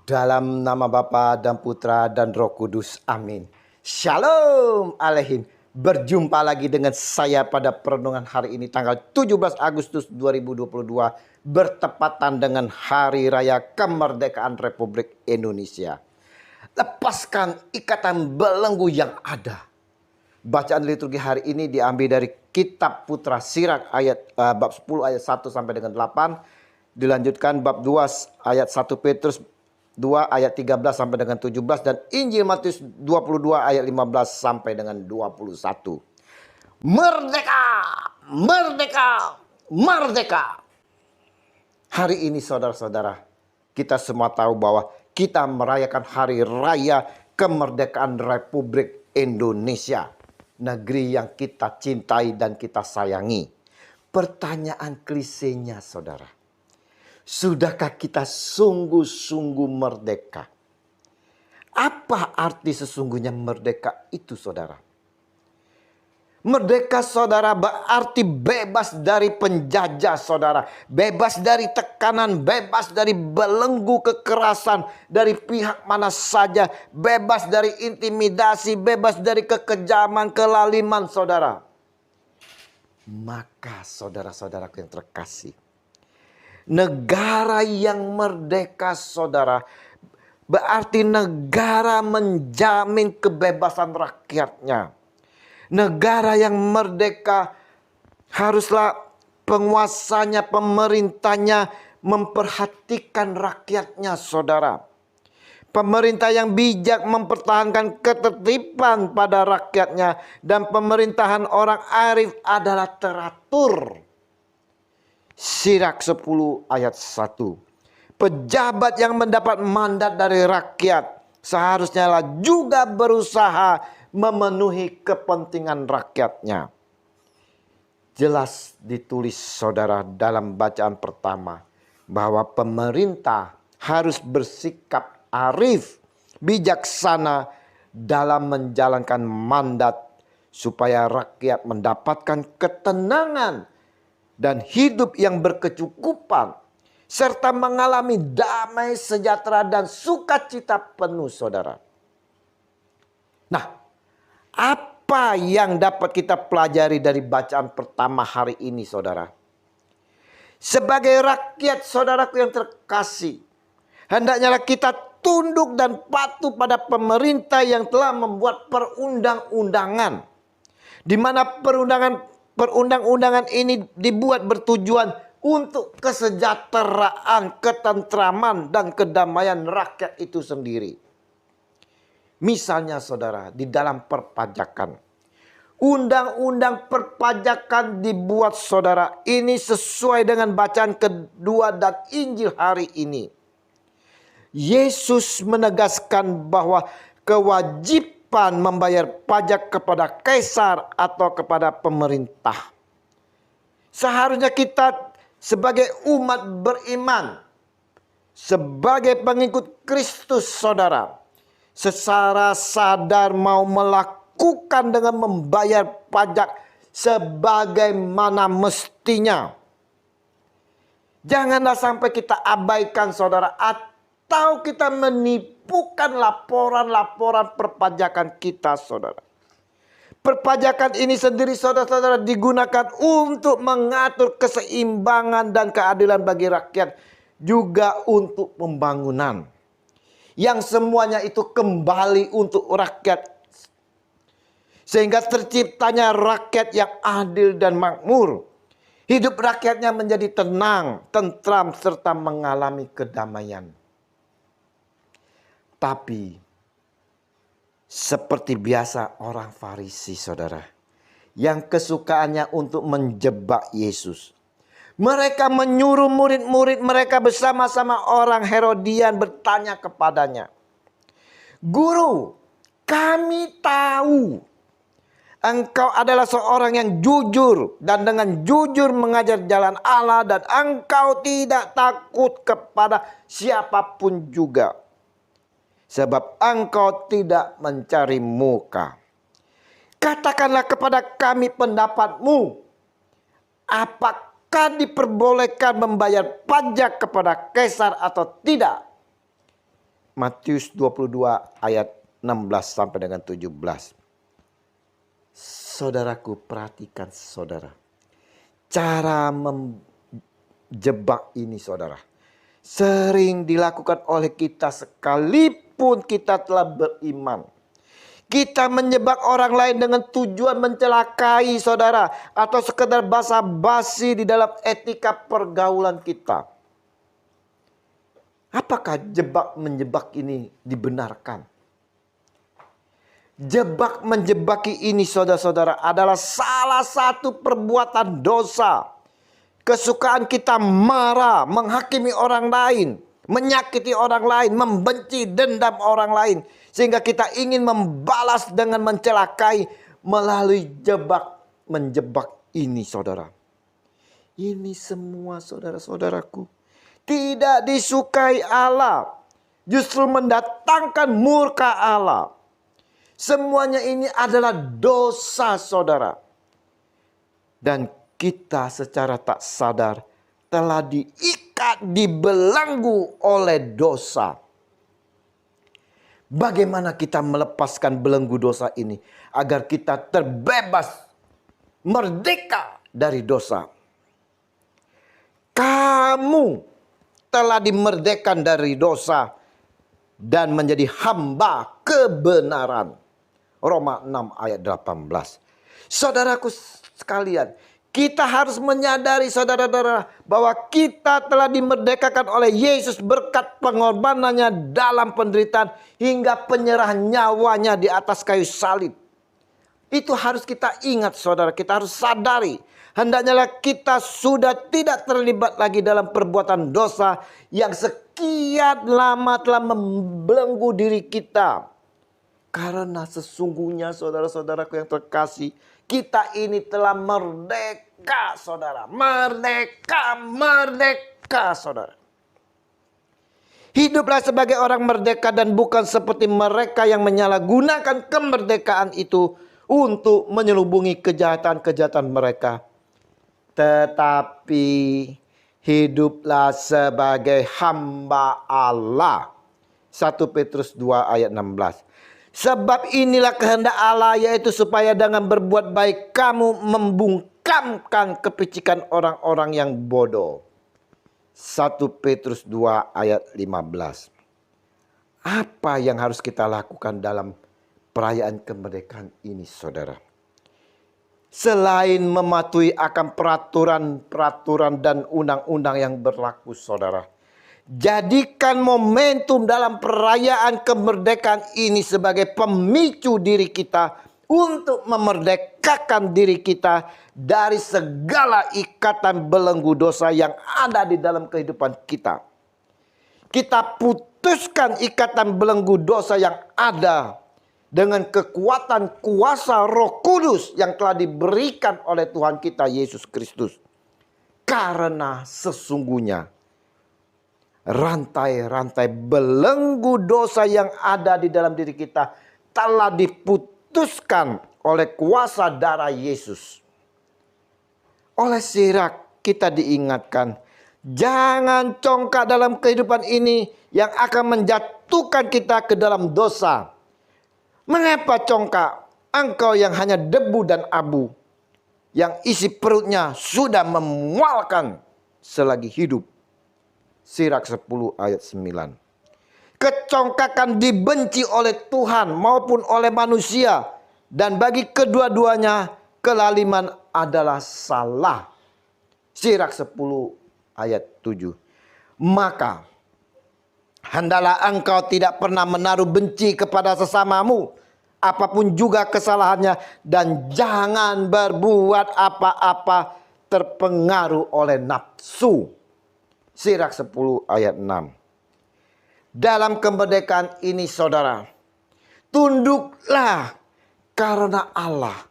Dalam nama Bapa dan Putra dan Roh Kudus. Amin. Shalom Aleihim. Berjumpa lagi dengan saya pada perenungan hari ini tanggal 17 Agustus 2022. Bertepatan dengan Hari Raya Kemerdekaan Republik Indonesia. Lepaskan ikatan belenggu yang ada. Bacaan liturgi hari ini diambil dari Kitab Putra Sirak bab 10 ayat 1 sampai dengan 8. Dilanjutkan bab 2 ayat 1 Petrus 2 ayat 13 sampai dengan 17 dan Injil Matius 22 ayat 15 sampai dengan 21. Merdeka! Merdeka! Merdeka! Hari ini saudara-saudara, kita semua tahu bahwa kita merayakan hari raya kemerdekaan Republik Indonesia. Negeri yang kita cintai dan kita sayangi. Pertanyaan klisenya saudara. Sudahkah kita sungguh-sungguh merdeka? Apa arti sesungguhnya merdeka itu saudara? Merdeka saudara berarti bebas dari penjajah saudara. Bebas dari tekanan, bebas dari belenggu kekerasan dari pihak mana saja. Bebas dari intimidasi, bebas dari kekejaman, kelaliman saudara. Maka saudara-saudaraku yang terkasih, negara yang merdeka saudara berarti negara menjamin kebebasan rakyatnya. Negara yang merdeka haruslah penguasanya, pemerintahnya memperhatikan rakyatnya saudara. Pemerintah yang bijak mempertahankan ketertiban pada rakyatnya. Dan pemerintahan orang arif adalah teratur. Sirak 10 ayat 1. Pejabat yang mendapat mandat dari rakyat seharusnya juga berusaha memenuhi kepentingan rakyatnya. Jelas ditulis saudara dalam bacaan pertama bahwa pemerintah harus bersikap arif, bijaksana dalam menjalankan mandat supaya rakyat mendapatkan ketenangan dan hidup yang berkecukupan serta mengalami damai, sejahtera dan sukacita penuh saudara. Nah, apa yang dapat kita pelajari dari bacaan pertama hari ini saudara? Sebagai rakyat saudaraku yang terkasih, hendaknya kita tunduk dan patuh pada pemerintah yang telah membuat perundang-undangan. Di mana perundang-undangan ini dibuat bertujuan untuk kesejahteraan, ketentraman, dan kedamaian rakyat itu sendiri. Misalnya saudara, di dalam perpajakan. Undang-undang perpajakan dibuat saudara ini sesuai dengan bacaan kedua dan Injil hari ini. Yesus menegaskan bahwa kewajiban membayar pajak kepada kaisar atau kepada pemerintah. Seharusnya kita sebagai umat beriman, sebagai pengikut Kristus saudara, secara sadar mau melakukan dengan membayar pajak sebagaimana mestinya. Janganlah sampai kita abaikan saudara, atau kita menipukan laporan-laporan perpajakan kita saudara. Perpajakan ini sendiri saudara-saudara digunakan untuk mengatur keseimbangan dan keadilan bagi rakyat. Juga untuk pembangunan. Yang semuanya itu kembali untuk rakyat. Sehingga terciptanya rakyat yang adil dan makmur. Hidup rakyatnya menjadi tenang, tentram, serta mengalami kedamaian. Tapi seperti biasa orang Farisi saudara, yang kesukaannya untuk menjebak Yesus. Mereka menyuruh murid-murid mereka bersama-sama orang Herodian bertanya kepadanya, "Guru, kami tahu Engkau adalah seorang yang jujur dan dengan jujur mengajar jalan Allah dan Engkau tidak takut kepada siapapun juga. Sebab Engkau tidak mencari muka. Katakanlah kepada kami pendapatmu. Apakah diperbolehkan membayar pajak kepada kaisar atau tidak?" Matius 22 ayat 16 sampai dengan 17. Saudaraku, perhatikan saudara. Cara menjebak ini saudara, sering dilakukan oleh kita sekalipun kita telah beriman. Kita menjebak orang lain dengan tujuan mencelakai saudara, atau sekedar basa-basi di dalam etika pergaulan kita. Apakah menjebak ini dibenarkan? Jebak menjebaki ini saudara-saudara adalah salah satu perbuatan dosa. Kesukaan kita marah, menghakimi orang lain, menyakiti orang lain, membenci, dendam orang lain. Sehingga kita ingin membalas dengan mencelakai melalui menjebak ini saudara. Ini semua saudara-saudaraku tidak disukai Allah. Justru mendatangkan murka Allah. Semuanya ini adalah dosa saudara. Dan kita secara tak sadar telah diikat, dibelenggu oleh dosa. Bagaimana kita melepaskan belenggu dosa ini agar kita terbebas, merdeka dari dosa? Kamu telah dimerdekakan dari dosa dan menjadi hamba kebenaran. Roma 6 ayat 18. Saudaraku sekalian, kita harus menyadari saudara-saudara bahwa kita telah dimerdekakan oleh Yesus berkat pengorbanannya dalam penderitaan hingga penyerahan nyawanya di atas kayu salib. Itu harus kita ingat saudara, kita harus sadari. Hendaknya kita sudah tidak terlibat lagi dalam perbuatan dosa yang sekian lama telah membelenggu diri kita. Karena sesungguhnya saudara-saudaraku yang terkasih, kita ini telah merdeka saudara. Merdeka saudara. Hiduplah sebagai orang merdeka dan bukan seperti mereka yang menyalahgunakan kemerdekaan itu untuk menyelubungi kejahatan-kejahatan mereka. Tetapi hiduplah sebagai hamba Allah. 1 Petrus 2 ayat 16. Sebab inilah kehendak Allah, yaitu supaya dengan berbuat baik kamu membungkamkan kepicikan orang-orang yang bodoh. 1 Petrus 2 ayat 15. Apa yang harus kita lakukan dalam perayaan kemerdekaan ini saudara? Selain mematuhi akan peraturan dan undang-undang yang berlaku saudara, jadikan momentum dalam perayaan kemerdekaan ini sebagai pemicu diri kita untuk memerdekakan diri kita dari segala ikatan belenggu dosa yang ada di dalam kehidupan kita. Kita putuskan ikatan belenggu dosa yang ada dengan kekuatan kuasa Roh Kudus yang telah diberikan oleh Tuhan kita Yesus Kristus. Karena sesungguhnya rantai-rantai belenggu dosa yang ada di dalam diri kita telah diputuskan oleh kuasa darah Yesus. Oleh sirak kita diingatkan, jangan congkak dalam kehidupan ini yang akan menjatuhkan kita ke dalam dosa. Mengapa congkak? Engkau yang hanya debu dan abu, yang isi perutnya sudah memualkan selagi hidup. Sirak 10 ayat 9. Kecongkakan dibenci oleh Tuhan maupun oleh manusia. Dan bagi kedua-duanya kelaliman adalah salah. Sirak 10 ayat 7. Maka hendaklah engkau tidak pernah menaruh benci kepada sesamamu, apapun juga kesalahannya, dan jangan berbuat apa-apa terpengaruh oleh nafsu. Sirak 10 ayat 6. Dalam kemerdekaan ini saudara, tunduklah karena Allah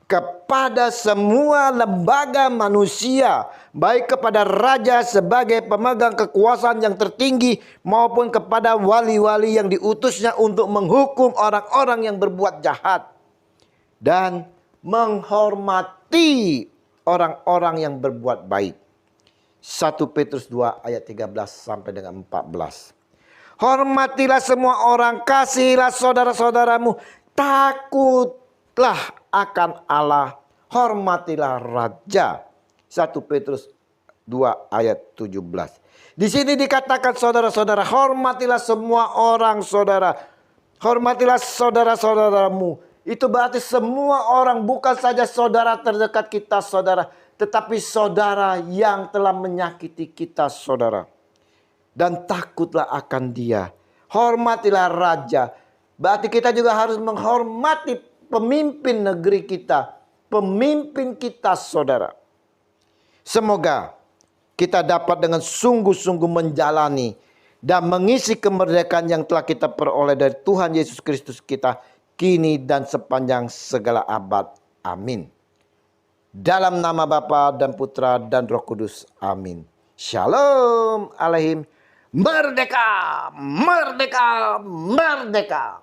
kepada semua lembaga manusia, baik kepada raja sebagai pemegang kekuasaan yang tertinggi maupun kepada wali-wali yang diutusnya untuk menghukum orang-orang yang berbuat jahat dan menghormati orang-orang yang berbuat baik. 1 Petrus 2 ayat 13 sampai dengan 14. Hormatilah semua orang, kasihilah saudara-saudaramu, takutlah akan Allah, hormatilah raja. 1 Petrus 2 ayat 17. Di sini dikatakan saudara-saudara, hormatilah semua orang saudara. Hormatilah saudara-saudaramu. Itu berarti semua orang, bukan saja saudara terdekat kita saudara, tetapi saudara yang telah menyakiti kita saudara. Dan takutlah akan dia. Hormatilah raja. Berarti kita juga harus menghormati pemimpin negeri kita. Pemimpin kita saudara. Semoga kita dapat dengan sungguh-sungguh menjalani dan mengisi kemerdekaan yang telah kita peroleh dari Tuhan Yesus Kristus kita, kini dan sepanjang segala abad. Amin. Dalam nama Bapa dan Putra dan Roh Kudus. Amin. Shalom Aleihim. Merdeka! Merdeka! Merdeka!